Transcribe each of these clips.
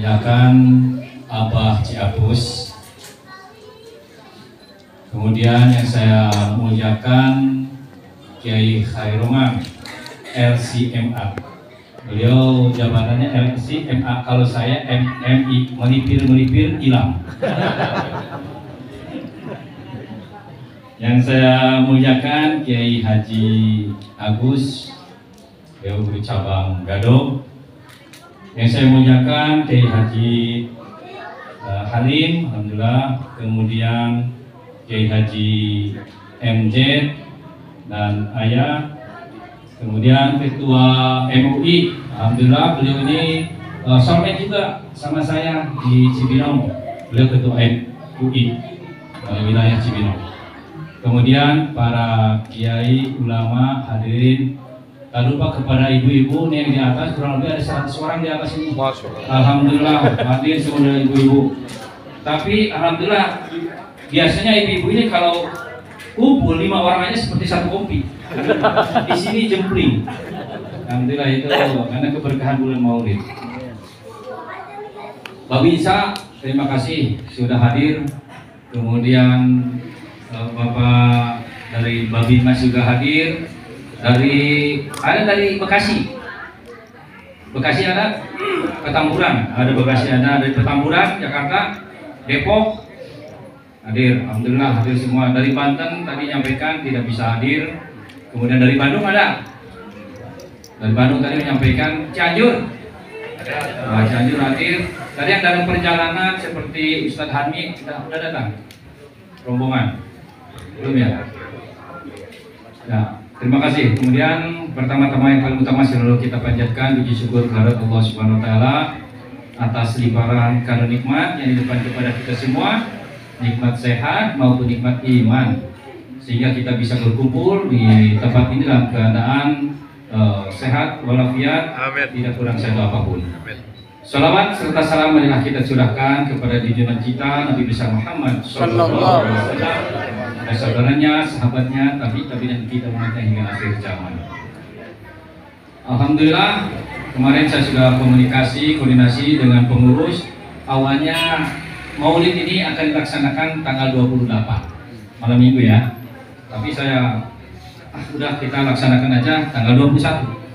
muliakan Abah Ciapus. Kemudian yang saya muliakan Kiai Khairoman LCMA. Beliau jabatannya LCMA, kalau saya MMI, melipir hilang. Yang saya muliakan Kiai Haji Agus, beliau guru cabang Gado. Yang saya muliakan Kiai Haji Halim, alhamdulillah. Kemudian Kiai Haji MJ dan Ayah. Kemudian Ketua MUI, alhamdulillah beliau ini soulmate juga sama saya di Cibinong. Beliau Ketua MUI wilayah Cibinong. Kemudian para kiai, ulama, hadirin, tak lupa kepada ibu-ibu yang di atas, kurang lebih ada 100 orang di atas ini. Alhamdulillah hadir semua ibu-ibu. Tapi alhamdulillah biasanya ibu-ibu ini kalau kumpul 5 orang aja seperti satu kopi. Di sini jempling. Alhamdulillah itu karena keberkahan bulan Maulid. Babi Isa, terima kasih sudah hadir. Kemudian Bapak dari Babi Mas juga hadir. Ada dari Bekasi. Bekasi ada, Petamburan ada, Bekasi ada, dari Petamburan, Jakarta, Depok hadir. Alhamdulillah hadir semua. Dari Banten tadi nyampaikan tidak bisa hadir. Kemudian dari Bandung ada. Dari Bandung tadi menyampaikan. Cianjur ada. Nah, Cianjur hadir. Tadi yang dalam perjalanan seperti Ustadz Hanmi sudah datang. Rombongan. Belum ya? Nah, terima kasih. Kemudian pertama-tama yang paling utama selalu kita panjatkan puji syukur kehadirat Allah Subhanahu wa taala atas limpahan karunia nikmat yang dilimpahkan kepada kita semua, nikmat sehat maupun nikmat iman, sehingga kita bisa berkumpul di tempat ini dalam keadaan sehat walafiat, tidak kurang satu apapun. Amin. Salawat serta salam marilah kita curahkan kepada junjungan kita Nabi besar Muhammad sallallahu alaihi wasallam, saudaranya, sahabatnya, tabi'in kita umatnya hingga akhir zaman. Alhamdulillah kemarin saya sudah koordinasi dengan pengurus. Awalnya Maulid ini akan dilaksanakan tanggal 28 malam minggu ya. Tapi saya udah kita laksanakan aja tanggal 21.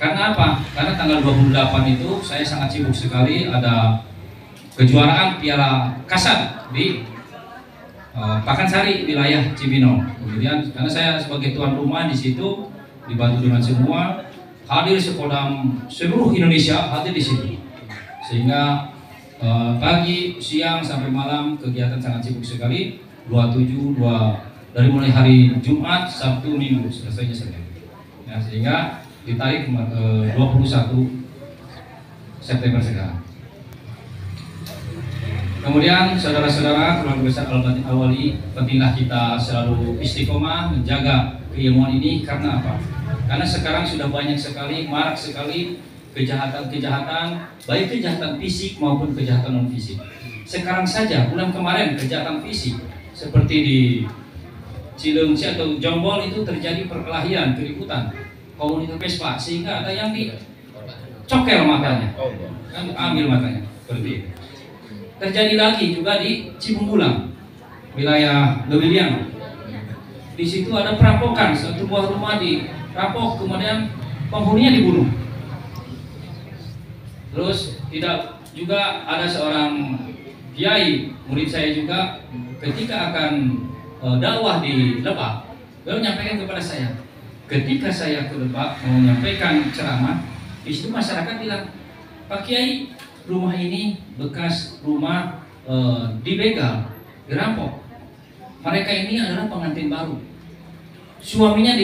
Karena apa? Karena tanggal 28 itu saya sangat sibuk sekali, ada kejuaraan Piala Kasat di Pakansari wilayah Cibinong. Kemudian karena saya sebagai tuan rumah di situ dibantu dengan semua, hadir sekodam seluruh Indonesia hadir di situ. Sehingga pagi, siang sampai malam kegiatan sangat sibuk sekali. 27 dari mulai hari Jumat, Sabtu, Minggu selesainya Senin. Ya, sehingga ditarik 21 September sekarang. Kemudian saudara-saudara keluarga besar Al-Batin Al-Wali, pentinglah kita selalu istiqomah menjaga keilmuan ini. Karena apa? Karena sekarang sudah banyak sekali, marak sekali kejahatan-kejahatan, baik kejahatan fisik maupun kejahatan non fisik. Sekarang saja bulan kemarin kejahatan fisik seperti di Cileungsi atau Jonggol itu terjadi perkelahian, keributan komunitas Vespa, sehingga ada yang dicokel matanya, kan ambil matanya, seperti itu. Terjadi lagi juga di Cibunggulang, wilayah Lewiliang. Di situ ada perampokan, satu buah rumah dirampok, kemudian penghuninya dibunuh. Terus tidak juga ada seorang kiai murid saya juga ketika akan dakwah di Lebak, beliau menyampaikan kepada saya, ketika saya ke Lebak mau menyampaikan ceramah, di situ masyarakat bilang, Pak Kiai, rumah ini bekas rumah dibegal, dirampok. Mereka ini adalah pengantin baru. Suaminya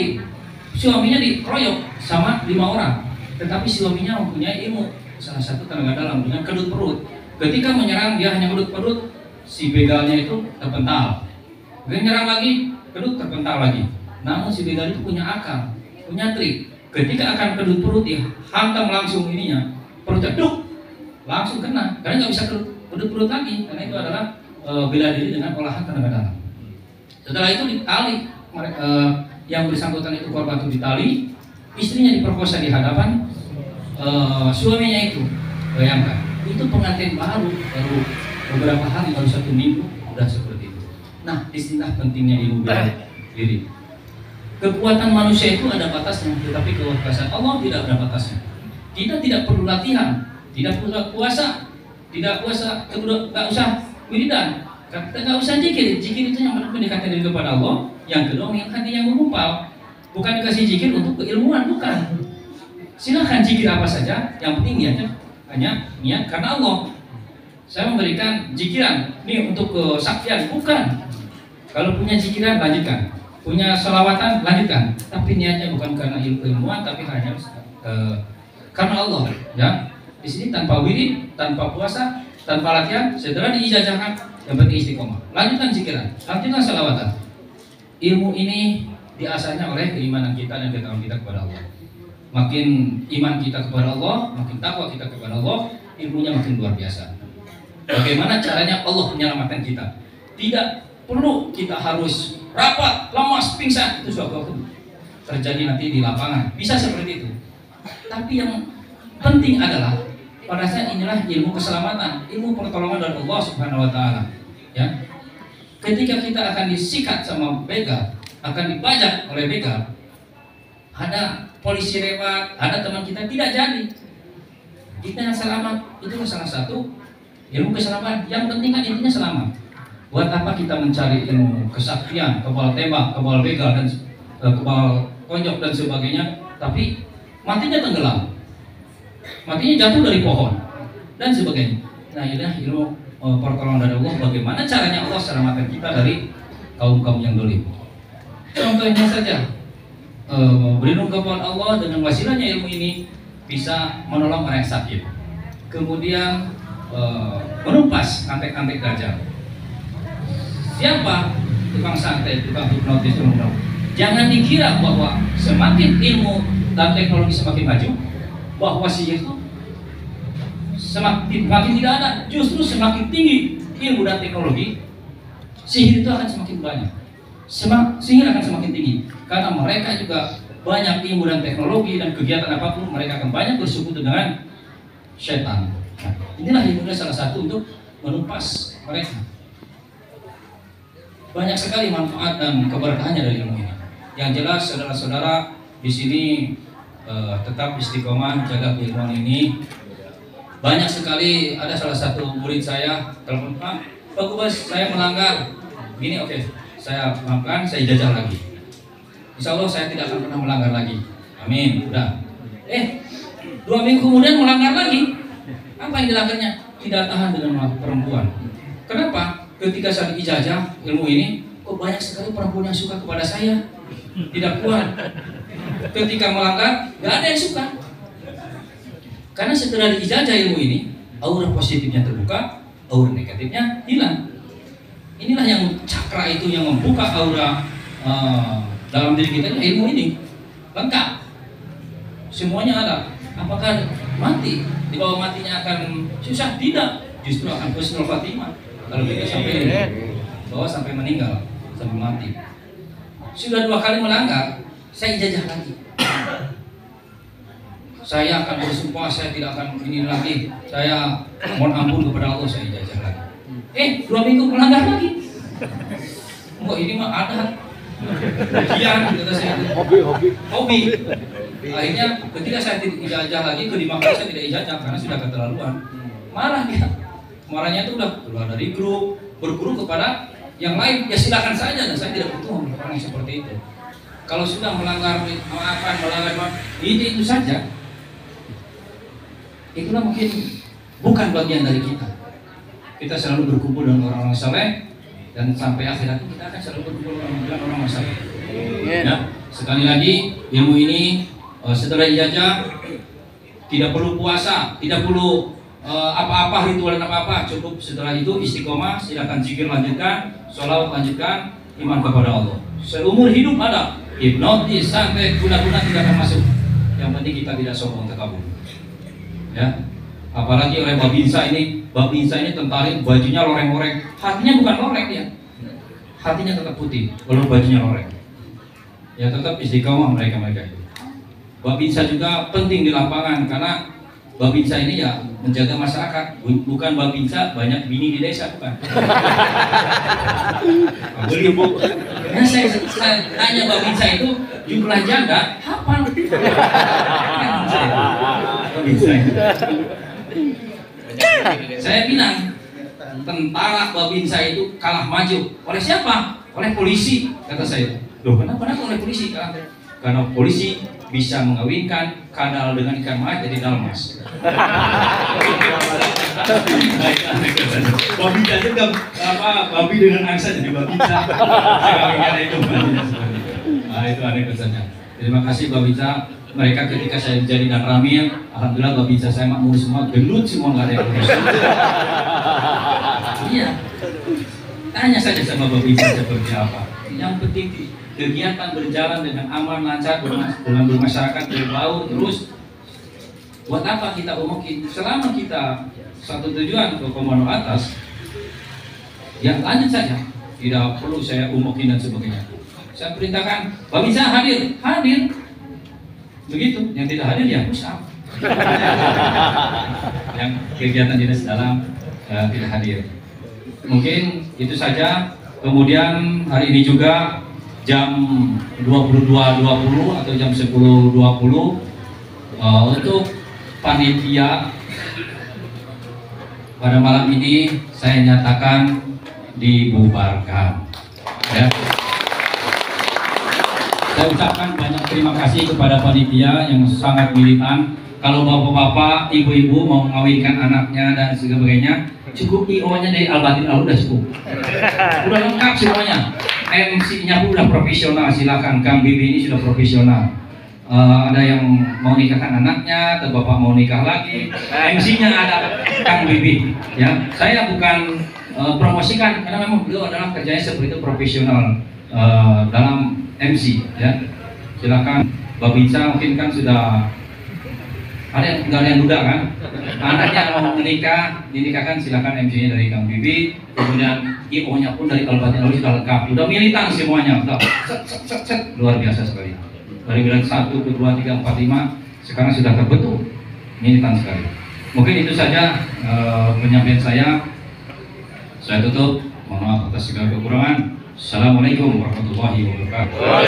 dikeroyok sama 5 orang, tetapi suaminya mempunyai ilmu, salah satu tenaga dalam dengan kedut perut. Ketika menyerang dia hanya kedut perut, si begalnya itu terpental. Dia menyerang lagi, kedut terpental lagi. Namun si begal itu punya akal, punya trik. Ketika akan kedut perut, dia hantam langsung ininya, perutnya duk, langsung kena. Karena nggak bisa kedut perut lagi, karena itu adalah bela diri dengan olahan tenaga dalam. Setelah itu ditali, yang bersangkutan itu korban itu ditali, istrinya diperkosa di hadapan suaminya itu. Bayangkan, itu pengantin baru beberapa hari, baru 1 minggu udah seperti itu. Nah, disinilah pentingnya ilmu bela diri. Kekuatan manusia itu ada batasnya, tetapi kekuasaan Allah tidak ada batasnya. Kita tidak perlu latihan, tidak perlu puasa, tidak usah wiridan, kita nggak usah zikir. Zikir itu yang mendekatkan diri kepada Allah. Yang kedua, yang hati yang menggumpal. Bukan dikasih zikir untuk keilmuan, bukan. Silahkan zikir apa saja, yang penting niatnya hanya niat karena Allah. Saya memberikan zikiran ini untuk kesaktian, bukan. Kalau punya zikiran lanjutkan, punya selawatan lanjutkan, tapi niatnya bukan karena ilmuwan, tapi hanya karena Allah. Ya, di sini tanpa wirid, tanpa puasa, tanpa latihan, setelah diijazahkan, yang penting istiqomah. Lanjutkan zikiran, lanjutkan selawatan. Ilmu ini diasahnya oleh keimanan kita dan ketakwaan kita kepada Allah. Makin iman kita kepada Allah, makin takwa kita kepada Allah, ilmunya makin luar biasa. Bagaimana caranya Allah menyelamatkan kita? Tidak perlu kita harus rapat, lemas, pingsan. Itu suatu terjadi nanti di lapangan. Bisa seperti itu. Tapi yang penting adalah pada saat inilah ilmu keselamatan, ilmu pertolongan dari Allah Subhanahu wa taala. Ya. Ketika kita akan disikat sama begal, akan dibajak oleh begal, ada polisi lewat, ada teman kita, tidak jadi. Kita yang selamat, itu salah satu ilmu keselamatan. Yang penting kan intinya selamat. Buat apa kita mencari ilmu kesaktian, kebal tembak, kebal begal dan kebal tonjok dan sebagainya, tapi matinya tenggelam, matinya jatuh dari pohon dan sebagainya. Nah, inilah ilmu pertolongan dari Allah. Bagaimana caranya Allah selamatkan kita dari kaum-kaum yang dolim. Contohnya saja, berlindung kepada Allah dengan wasilahnya ilmu ini bisa menolong orang yang sakit. Kemudian menumpas antek-antek dajjal. Siapa tukang santet, tukang hipnotis, jangan dikira bahwa semakin ilmu dan teknologi semakin maju, bahwa sihir itu semakin tidak ada. Justru semakin tinggi ilmu dan teknologi, sihir itu akan semakin banyak. Sihir akan semakin tinggi karena mereka juga banyak ilmu dan teknologi, dan kegiatan apapun mereka akan banyak bersekutu dengan setan. Nah, inilah ilmunya salah satu untuk menumpas mereka. Banyak sekali manfaat dan keberkahannya dari ilmu ini. Yang jelas, saudara-saudara di sini tetap istiqomah jaga keilmuan ini. Banyak sekali, ada salah satu murid saya telepon, Pak Gubes, saya melanggar. Gini, oke, saya maafkan, saya ijazah lagi. Insya Allah saya tidak akan pernah melanggar lagi. Amin. Udah. 2 minggu kemudian melanggar lagi. Apa yang dilanggarnya? Tidak tahan dengan perempuan. Kenapa? Ketika saya ijazah ilmu ini, kok banyak sekali perempuan yang suka kepada saya. Tidak kuat. Ketika melanggar, gak ada yang suka. Karena setelah diijazah ilmu ini, aura positifnya terbuka, aura negatifnya hilang. Inilah yang cakra itu yang membuka aura dalam diri kita, ilmu ini lengkap, semuanya ada. Apakah mati? Di bawah matinya akan susah? Tidak, justru akan husnul khatimah kalau kita sampai bahwa sampai meninggal, sampai mati. Sudah 2 kali melanggar, saya ijazah lagi. Saya akan bersumpah, saya tidak akan ini lagi. Saya mohon ampun kepada Allah, saya ijazah lagi. 2 minggu melanggar lagi. Enggak, ini mah ada. Ujian, kata saya. Hobi. Akhirnya ketika saya tidak ijazah lagi, kelima kali saya tidak ijazah karena sudah keterlaluan. Marah dia. Marahnya itu udah keluar dari grup, berguru kepada yang lain. Ya silakan saja, dan saya tidak butuh orang yang seperti itu. Kalau sudah melanggar melanggar itu saja. Itulah mungkin bukan bagian dari kita. Kita selalu berkumpul dengan orang-orang saleh, dan sampai akhirat kita akan selalu berkumpul dengan orang-orang saleh. Ya, sekali lagi ilmu ini setelah ijazah tidak perlu puasa, tidak perlu apa-apa ritual dan apa-apa, cukup setelah itu istiqomah, silakan zikir lanjutkan, sholawat lanjutkan, iman kepada Allah. Seumur hidup ada hipnotis, santet, guna-guna tidak akan masuk. Yang penting kita tidak sombong takabur. Ya, apalagi oleh Babinsa ini tentara, bajunya loreng-loreng, hatinya bukan loreng ya, hatinya tetap putih, walaupun bajunya loreng. Ya tetap istiqomah mereka itu. Babinsa juga penting di lapangan karena Babinsa ini ya menjaga masyarakat, bukan Babinsa banyak bini di desa, bukan. Boleh bu. Nah, saya tanya Babinsa itu jumlah jaga hafal. Babinsa itu. Saya bilang tentara Babinsa itu kalah maju oleh siapa? Oleh polisi, kata saya. Loh, kenapa oleh polisi? Karena polisi bisa mengawinkan kadal dengan ikan mas jadi dalmas. Babinsa juga babi dengan angsa jadi babinsa. Itu. Nah, itu aneh kesannya. Terima kasih Babinsa. Mereka ketika saya jadi dan Ramil, alhamdulillah Babinsa saya makmur semua, gendut semua, nggak ada yang lulus. Iya. Tanya saja sama Babinsa seperti apa. Yang penting kegiatan berjalan dengan aman, lancar, dengan bermasyarakat, berbaur terus. Buat apa kita umumin? Selama kita satu tujuan ke komando atas, yang lanjut saja. Tidak perlu saya umumin dan sebagainya. Saya perintahkan, Babinsa hadir. Begitu, yang tidak hadir ya pusat. Yang kegiatan dinas dalam tidak hadir. Mungkin itu saja. Kemudian hari ini juga jam 22.20 atau jam 10.20 untuk panitia pada malam ini saya nyatakan dibubarkan. Ya. Saya ucapkan banyak terima kasih kepada panitia yang sangat militan. Kalau bapak-bapak, ibu-ibu mau mengawinkan anaknya dan sebagainya, cukup IO-nya dari Al-Batin Al udah cukup. Udah lengkap semuanya. MC-nya pun udah profesional, silakan. Kang Bibi ini sudah profesional. Ada yang mau nikahkan anaknya, atau bapak mau nikah lagi. MC-nya ada Kang Bibi. Ya, saya bukan promosikan karena memang beliau adalah kerjanya seperti itu profesional dalam MC. Ya, silakan. Babinsa mungkin kan sudah tinggal yang muda kan, anaknya mau menikah, dinikahkan silakan MC-nya dari Kang Bibi, kemudian IO-nya pun dari Al-Batin Al sudah lengkap, sudah militan semuanya, sudah set, luar biasa sekali. Dari bilang 1, 2, 3, 4, 5, sekarang sudah terbentuk, militan sekali. Mungkin itu saja penyampaian saya. Saya tutup, mohon maaf atas segala kekurangan. Assalamualaikum warahmatullahi wabarakatuh.